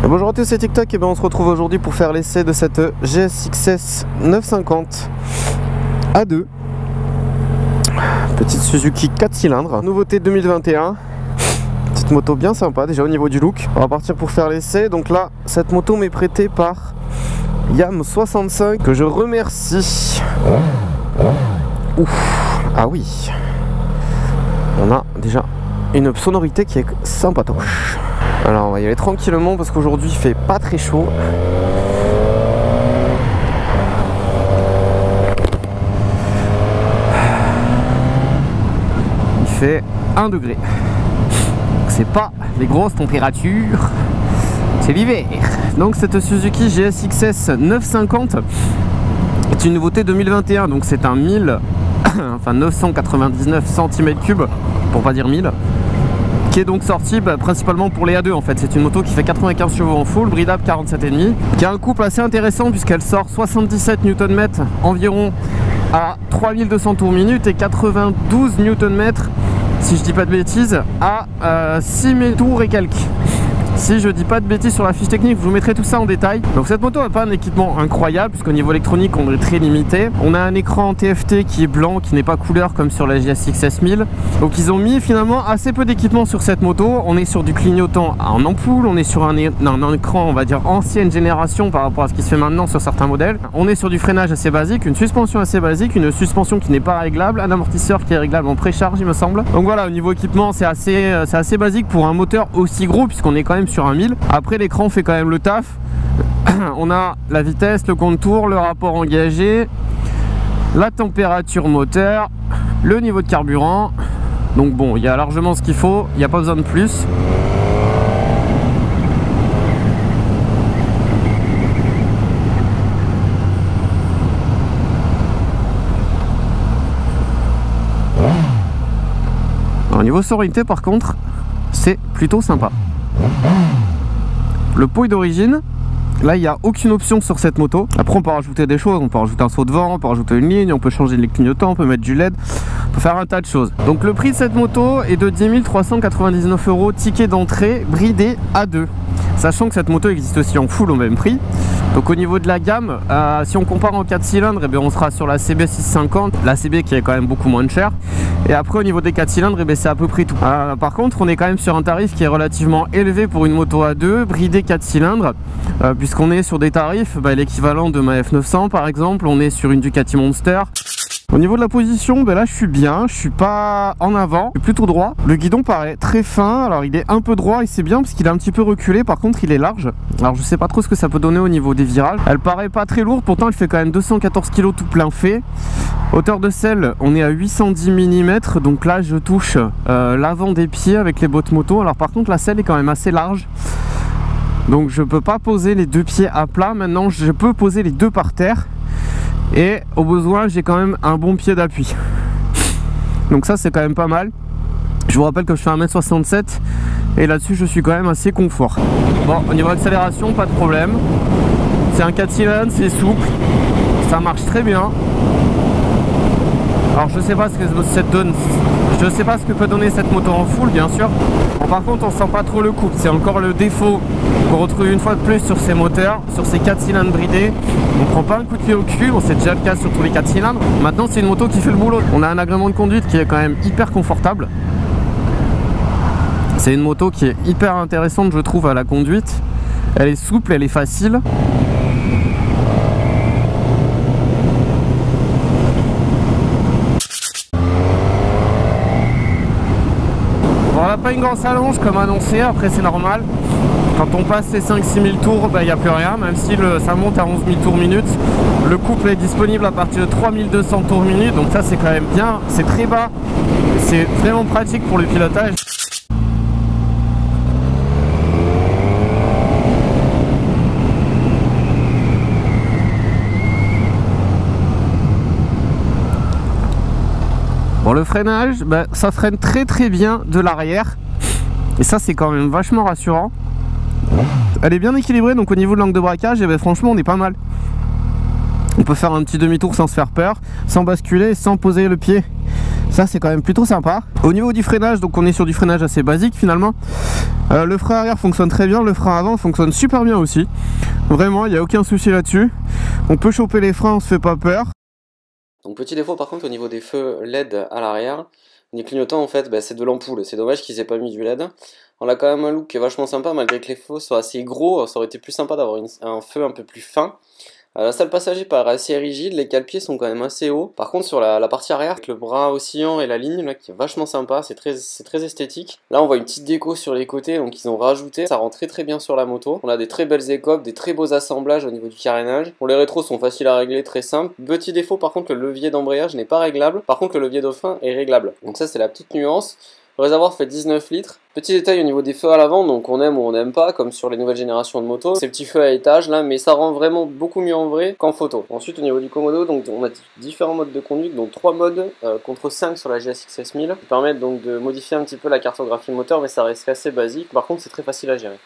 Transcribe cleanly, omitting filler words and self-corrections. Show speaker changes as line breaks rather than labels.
Bonjour à tous, c'est TikTok et on se retrouve aujourd'hui pour faire l'essai de cette GSX-S 950 A2. Petite Suzuki 4 cylindres, nouveauté 2021. Petite moto bien sympa déjà au niveau du look. On va partir pour faire l'essai. Donc là, cette moto m'est prêtée par Yam65 que je remercie. Ouf, ah oui. On a déjà une sonorité qui est sympatoche. Alors on va y aller tranquillement parce qu'aujourd'hui il fait pas très chaud. Il fait 1 degré. C'est pas les grosses températures, c'est l'hiver. Donc cette Suzuki GSX-S 950 est une nouveauté 2021. Donc c'est un 999 cm3 pour pas dire 1000. Qui est donc sorti principalement pour les A2 en fait. C'est une moto qui fait 95 chevaux en full, bridable 47,5, qui a un couple assez intéressant puisqu'elle sort 77 Nm environ à 3200 tours minute et 92 Nm, si je dis pas de bêtises, à 6000 tours et quelques. Si je dis pas de bêtises sur la fiche technique, je vous mettrai tout ça en détail. Donc cette moto n'a pas un équipement incroyable puisqu'au niveau électronique on est très limité. On a un écran TFT qui est blanc, qui n'est pas couleur comme sur la GSX-S 1000. Donc ils ont mis finalement assez peu d'équipement sur cette moto. On est sur du clignotant en ampoule, on est sur un écran on va dire ancienne génération par rapport à ce qui se fait maintenant sur certains modèles. On est sur du freinage assez basique, une suspension assez basique, une suspension qui n'est pas réglable, un amortisseur qui est réglable en précharge il me semble. Donc voilà, au niveau équipement c'est assez basique pour un moteur aussi gros puisqu'on est quand même sur un 1000. Après l'écran fait quand même le taf. On a la vitesse, le contour, le rapport engagé, la température moteur, le niveau de carburant. Donc bon, il y a largement ce qu'il faut, il n'y a pas besoin de plus. Alors, au niveau sonorité par contre, c'est plutôt sympa. Le pot est d'origine. Là il n'y a aucune option sur cette moto. Après on peut rajouter des choses, on peut rajouter un saut de vent, on peut rajouter une ligne, on peut changer les clignotants, on peut mettre du LED, on peut faire un tas de choses. Donc le prix de cette moto est de 10 399 €, ticket d'entrée, bridé A2. Sachant que cette moto existe aussi en full au même prix. Donc au niveau de la gamme, si on compare en 4 cylindres, eh bien, on sera sur la CB 650, la CB qui est quand même beaucoup moins chère. Et après au niveau des 4 cylindres, eh c'est à peu près tout. Par contre on est quand même sur un tarif qui est relativement élevé pour une moto A2, bridée 4 cylindres, puisqu'on est sur des tarifs, l'équivalent de ma F900 par exemple, on est sur une Ducati Monster. Au niveau de la position, là je suis bien, je suis pas en avant, je suis plutôt droit. Le guidon paraît très fin, alors il est un peu droit et c'est bien parce qu'il est un petit peu reculé, par contre il est large. Alors je sais pas trop ce que ça peut donner au niveau des virages. Elle paraît pas très lourde, pourtant elle fait quand même 214 kg tout plein fait. Hauteur de selle, on est à 810 mm, donc là je touche l'avant des pieds avec les bottes moto. Alors par contre la selle est quand même assez large. Donc je peux pas poser les deux pieds à plat, maintenant je peux poser les deux par terre. Et au besoin j'ai quand même un bon pied d'appui. Donc ça c'est quand même pas mal. Je vous rappelle que je fais 1m67 et là-dessus je suis quand même assez confort. Bon, au niveau accélération pas de problème. C'est un 4 cylindres, c'est souple, ça marche très bien. Alors je sais pas ce que cette donne, je sais pas ce que peut donner cette moto en full bien sûr. Bon, par contre on sent pas trop le couple, c'est encore le défaut qu'on retrouve une fois de plus sur ces moteurs, sur ces 4 cylindres bridés. On prend pas un coup de pied au cul, c'est déjà le cas sur tous les 4 cylindres. Maintenant c'est une moto qui fait le boulot. On a un agrément de conduite qui est quand même hyper confortable. C'est une moto qui est hyper intéressante je trouve à la conduite. Elle est souple, elle est facile. On n'a pas une grosse allonge comme annoncé, après c'est normal. Quand on passe les 5-6 000 tours, il n'y a plus rien, même si ça monte à 11 000 tours minute. Le couple est disponible à partir de 3200 tours minute, donc ça c'est quand même bien, c'est très bas. C'est vraiment pratique pour le pilotage. Bon, le freinage, ça freine très bien de l'arrière. Et ça c'est quand même vachement rassurant. Elle est bien équilibrée, donc au niveau de l'angle de braquage, franchement on est pas mal. On peut faire un petit demi-tour sans se faire peur, sans basculer, sans poser le pied Ça c'est quand même plutôt sympa. Au niveau du freinage, donc on est sur du freinage assez basique finalement. Le frein arrière fonctionne très bien, le frein avant fonctionne super bien aussi. Vraiment, il n'y a aucun souci là-dessus. On peut choper les freins, on se fait pas peur.
Donc petit défaut par contre au niveau des feux LED à l'arrière, les clignotants en fait c'est de l'ampoule, c'est dommage qu'ils aient pas mis du LED. On a quand même un look qui est vachement sympa malgré que les feux soient assez gros, ça aurait été plus sympa d'avoir un feu un peu plus fin. La salle passager paraît assez rigide, les cale-pieds sont quand même assez hauts. Par contre sur la partie arrière, avec le bras oscillant et la ligne là, qui est vachement sympa, c'est très esthétique. Là on voit une petite déco sur les côtés, donc ils ont rajouté, ça rend très bien sur la moto. On a des très belles écopes, des très beaux assemblages au niveau du carénage. Pour les rétros sont faciles à régler, très simples. Petit défaut par contre, le levier d'embrayage n'est pas réglable. Par contre le levier de frein est réglable. Donc ça c'est la petite nuance. Le réservoir fait 19 litres. Petit détail au niveau des feux à l'avant, donc on aime ou on n'aime pas, comme sur les nouvelles générations de motos. Ces petits feux à étage là, mais ça rend vraiment beaucoup mieux en vrai qu'en photo. Ensuite au niveau du commodo, donc on a différents modes de conduite, donc 3 modes contre 5 sur la GSX S1000, qui permettent donc de modifier un petit peu la cartographie moteur, mais ça reste assez basique. Par contre c'est très facile à gérer.